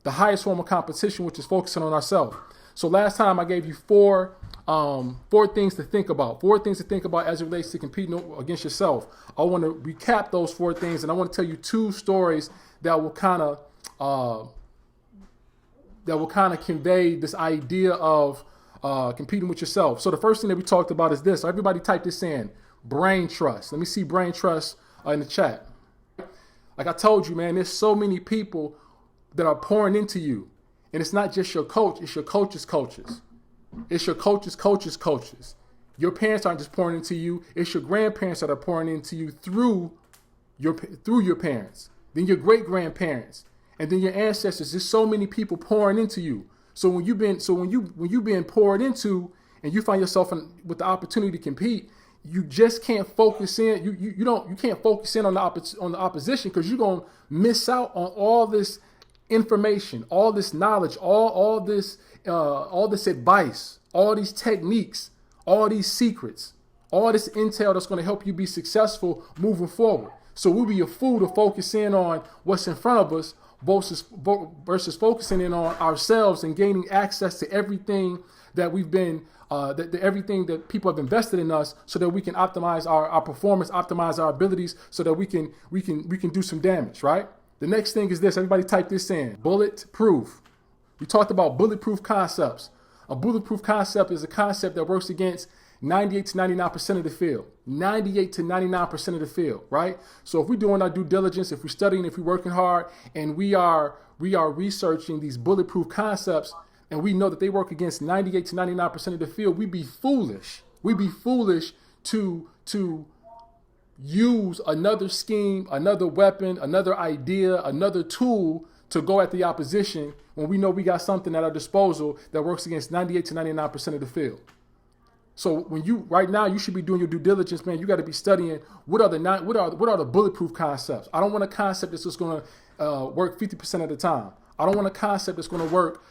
the highest form of competition, which is focusing on ourselves. So last time I gave you four things to think about. Four things to think about as it relates to competing against yourself. I want to recap those four things, and I want to tell you two stories that will kind of convey this idea of competing with yourself. So the first thing that we talked about is this. So everybody type this in: brain trust. Let me see brain trust in the chat. Like I told you, man, there's so many people that are pouring into you. And it's not just your coach, it's your coach's coaches. It's your coach's coach's coaches. Your parents aren't just pouring into you, it's your grandparents that are pouring into you through your parents, then your great-grandparents, and then your ancestors. There's so many people pouring into you. So when you've been poured into and you find yourself with the opportunity to compete, you just can't focus in. You can't focus in on the opposition, because you're gonna miss out on all this information, all this knowledge, all this advice, all these techniques, all these secrets, all this intel that's going to help you be successful moving forward. So we'll be a fool to focus in on what's in front of us versus focusing in on ourselves and gaining access to everything that we've been everything that people have invested in us, so that we can optimize our performance, optimize our abilities, so that we can do some damage, right? The next thing is this. Everybody type this in: bulletproof. We talked about bulletproof concepts. A bulletproof concept is a concept that works against 98 to 99% of the field. 98 to 99% of the field, right? So if we're doing our due diligence, if we're studying, if we're working hard, and we are researching these bulletproof concepts, and we know that they work against 98 to 99% of the field, we'd be foolish. We'd be foolish to use another scheme, another weapon, another idea, another tool to go at the opposition when we know we got something at our disposal that works against 98 to 99% of the field. So right now you should be doing your due diligence, man. You got to be studying what are the bulletproof concepts. I don't want a concept that's just going to work 50% of the time. I don't want a concept that's going to work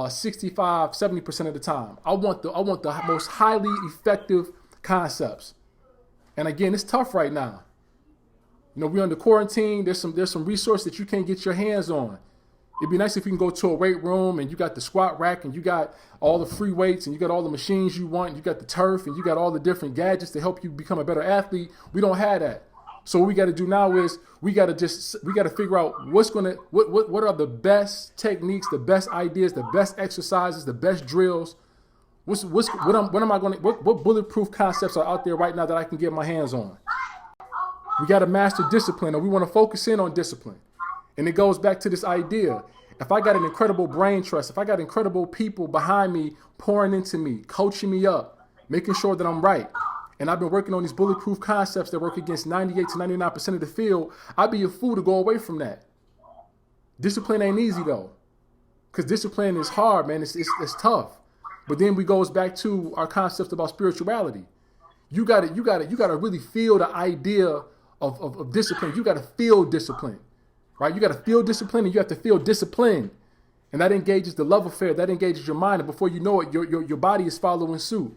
65, 70% of the time. I want the most highly effective concepts. And again, it's tough right now. You know, we're under quarantine. There's some resource that you can't get your hands on. It'd be nice if you can go to a weight room and you got the squat rack and you got all the free weights and you got all the machines you want. And you got the turf and you got all the different gadgets to help you become a better athlete. We don't have that. So what we got to do now is we got to figure out what are the best techniques, the best ideas, the best exercises, the best drills. What bulletproof concepts are out there right now that I can get my hands on? We got to master discipline, or we want to focus in on discipline. And it goes back to this idea. If I got an incredible brain trust, if I got incredible people behind me pouring into me, coaching me up, making sure that I'm right, and I've been working on these bulletproof concepts that work against 98 to 99% of the field, I'd be a fool to go away from that. Discipline ain't easy though, because discipline is hard, man. It's tough. But then we goes back to our concept about spirituality. You gotta really feel the idea of discipline. You gotta feel discipline, right? You gotta feel discipline, and you have to feel discipline, and that engages the love affair. That engages your mind, and before you know it, your body is following suit.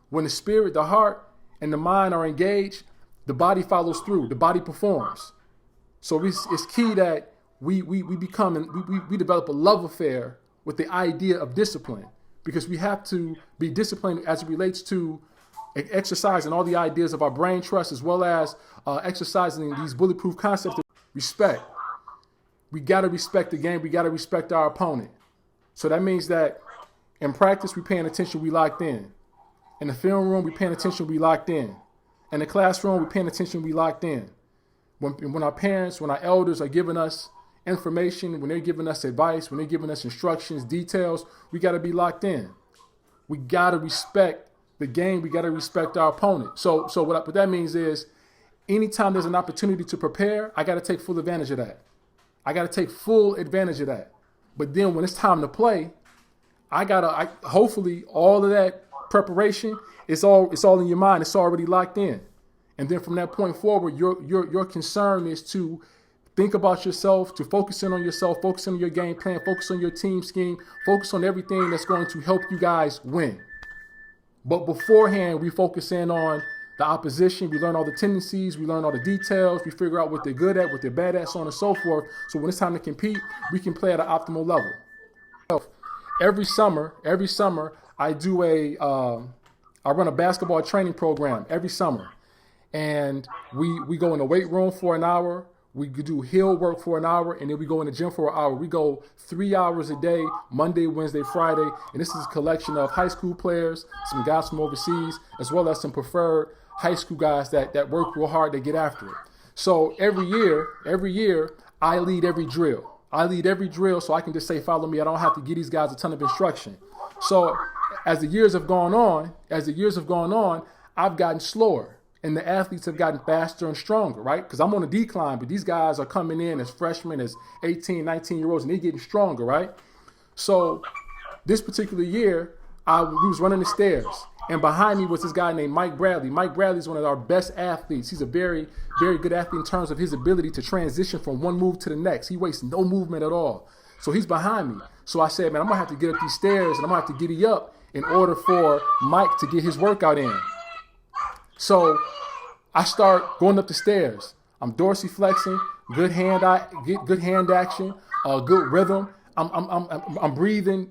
When the spirit, the heart, and the mind are engaged, the body follows through. The body performs. So it's key that we develop a love affair with the idea of discipline. Because we have to be disciplined as it relates to exercising all the ideas of our brain trust, as well as exercising these bulletproof concepts of respect. We got to respect the game. We got to respect our opponent. So that means that in practice, we're paying attention, we locked in. In the film room, we're paying attention, we locked in. In the classroom, we're paying attention, we locked in. When our parents, when our elders are giving us information, when they're giving us advice, when they're giving us instructions, details, we got to be locked in. We got to respect the game. We got to respect our opponent. So what that means is anytime there's an opportunity to prepare, I got to take full advantage of that. I got to take full advantage of that. But then when it's time to play, hopefully all of that preparation, it's all in your mind. It's already locked in. And then from that point forward, your concern is to think about yourself, to focus in on yourself, focus on your game plan, focus on your team scheme, focus on everything that's going to help you guys win. But beforehand, we focus in on the opposition. We learn all the tendencies. We learn all the details. We figure out what they're good at, what they're bad at, so on and so forth. So when it's time to compete, we can play at an optimal level. Every summer, I run a basketball training program every summer. And we go in the weight room for an hour. We do hill work for an hour, and then we go in the gym for an hour. We go 3 hours a day, Monday, Wednesday, Friday. And this is a collection of high school players, some guys from overseas, as well as some preferred high school guys that work real hard to get after it. So every year, I lead every drill. So I can just say, follow me. I don't have to give these guys a ton of instruction. So as the years have gone on, I've gotten slower. And the athletes have gotten faster and stronger, right? Because I'm on a decline, but these guys are coming in as freshmen, as 18, 19-year-olds, and they're getting stronger, right? So this particular year, we was running the stairs, and behind me was this guy named Mike Bradley. Mike Bradley is one of our best athletes. He's a very, very good athlete in terms of his ability to transition from one move to the next. He wastes no movement at all. So he's behind me. So I said, man, I'm going to have to get up these stairs, and I'm going to have to giddy up in order for Mike to get his workout in. So I start going up the stairs. I'm dorsiflexing, good hand action, good rhythm. I'm breathing,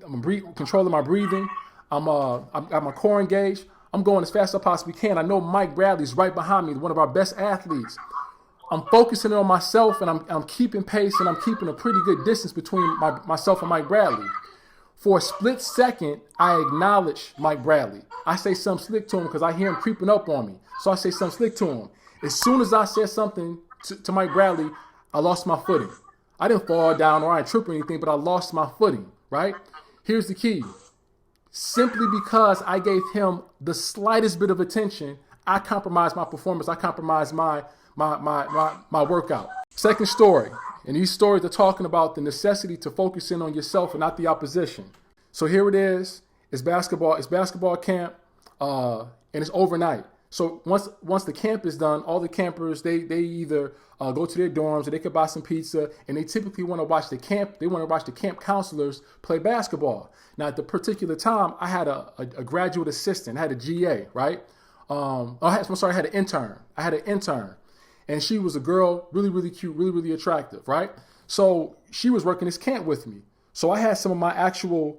controlling my breathing. I've got my core engaged. I'm going as fast as I possibly can. I know Mike Bradley's right behind me, one of our best athletes. I'm focusing on myself, and I'm keeping pace, and I'm keeping a pretty good distance between myself and Mike Bradley. For a split second, I acknowledge Mike Bradley. I say something slick to him because I hear him creeping up on me. So I say something slick to him. As soon as I said something to Mike Bradley, I lost my footing. I didn't fall down or I didn't trip or anything, but I lost my footing, right? Here's the key. Simply because I gave him the slightest bit of attention, I compromised my performance. I compromised my workout. Second story. And these stories are talking about the necessity to focus in on yourself and not the opposition. So here it is. It's basketball camp, and it's overnight. So once the camp is done, all the campers, they either go to their dorms or they could buy some pizza, and they typically want to watch the camp counselors play basketball. Now at the particular time, I had a graduate assistant, I had a GA, right? I had an intern. And she was a girl, really, really cute, really, really attractive, right? So she was working this camp with me. So I had some of my actual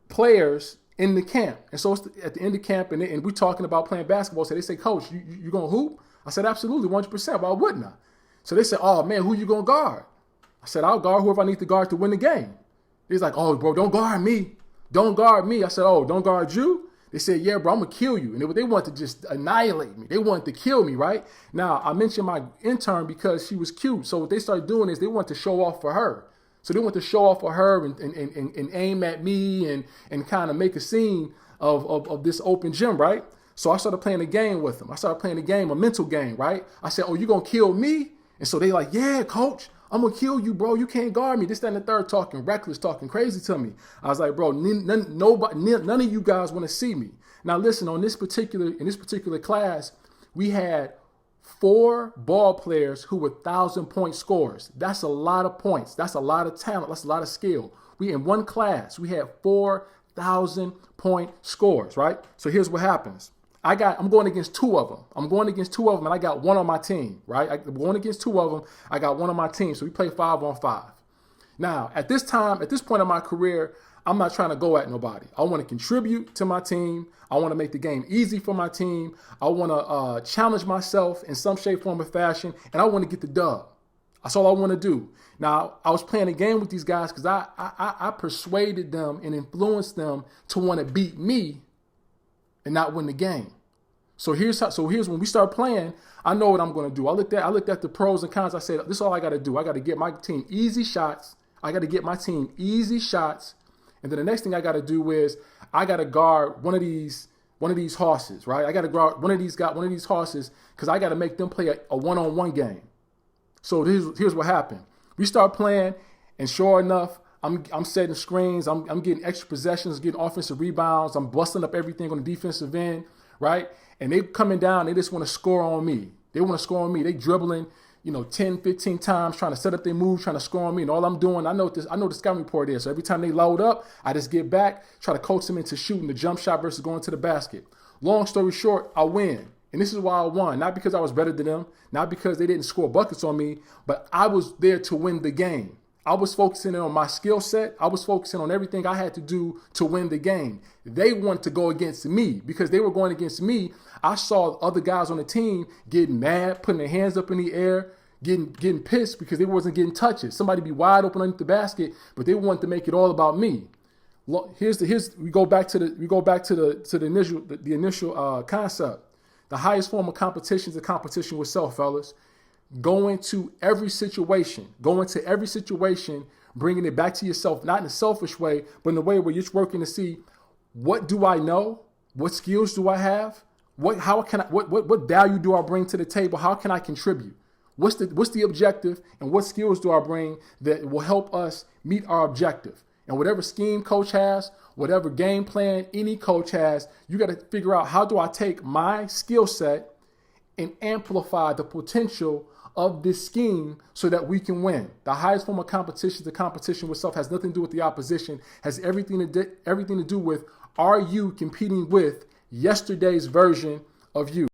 players in the camp. And so it's at the end of camp, and we're talking about playing basketball. So they say, Coach, you going to hoop? I said, absolutely, 100%. Why wouldn't I? So they said, oh, man, who you going to guard? I said, I'll guard whoever I need to guard to win the game. He's like, oh, bro, don't guard me. Don't guard me. I said, oh, don't guard you? They said, yeah, bro, I'm going to kill you. And they wanted to just annihilate me. They wanted to kill me, right? Now, I mentioned my intern because she was cute. So what they started doing is they wanted to show off for her. So they wanted to show off for her and aim at me and kind of make a scene of this open gym, right? So I started playing a game with them. I started playing a game, a mental game, right? I said, oh, you going to kill me? And so they like, yeah, coach, I'm going to kill you, bro. You can't guard me. This, that, and the third, talking reckless, talking crazy to me. I was like, bro, none of you guys want to see me. Now, listen, in this particular class, we had 4 ball players who were 1,000-point scorers. That's a lot of points. That's a lot of talent. That's a lot of skill. In one class, we had 4,000-point scorers, right? So here's what happens. I'm going against 2 of them. And I got 1 on my team, right? I'm going against 2 of them. I got 1 on my team. So we play 5-on-5. Now, at this point in my career, I'm not trying to go at nobody. I want to contribute to my team. I want to make the game easy for my team. I want to challenge myself in some shape, form, or fashion, and I want to get the dub. That's all I want to do. Now, I was playing a game with these guys because I persuaded them and influenced them to want to beat me and not win the game. So here's when we start playing, I know what I'm going to do. I looked at the pros and cons. I said, this is all I got to do. I got to get my team easy shots. And then the next thing I got to do is I got to guard one of these horses, right? I got to guard one of these horses because I got to make them play a one-on-one game. So here's what happened. We start playing, and sure enough, I'm setting screens. I'm getting extra possessions, getting offensive rebounds. I'm busting up everything on the defensive end, right? And they coming down. They just want to score on me. They dribbling, 10, 15 times, trying to set up their moves, trying to score on me. And all I'm doing, I know the scouting report is. So every time they load up, I just get back, try to coach them into shooting the jump shot versus going to the basket. Long story short, I win. And this is why I won. Not because I was better than them, not because they didn't score buckets on me, but I was there to win the game. I was focusing on my skill set. I was focusing on everything I had to do to win the game. They wanted to go against me. Because they were going against me, I saw other guys on the team getting mad, putting their hands up in the air, getting pissed because they wasn't getting touches. Somebody be wide open underneath the basket, but they wanted to make it all about me. We go back to the initial concept. The highest form of competition is a competition with self, fellas. Going to every situation, bringing it back to yourself, not in a selfish way, but in a way where you're working to see, what do I know? What skills do I have? What value do I bring to the table? How can I contribute? What's the objective, and what skills do I bring that will help us meet our objective? And whatever scheme coach has, whatever game plan any coach has, you got to figure out, how do I take my skill set and amplify the potential of this scheme so that we can win. The highest form of competition, the competition with self, has nothing to do with the opposition, has everything to do with, are you competing with yesterday's version of you?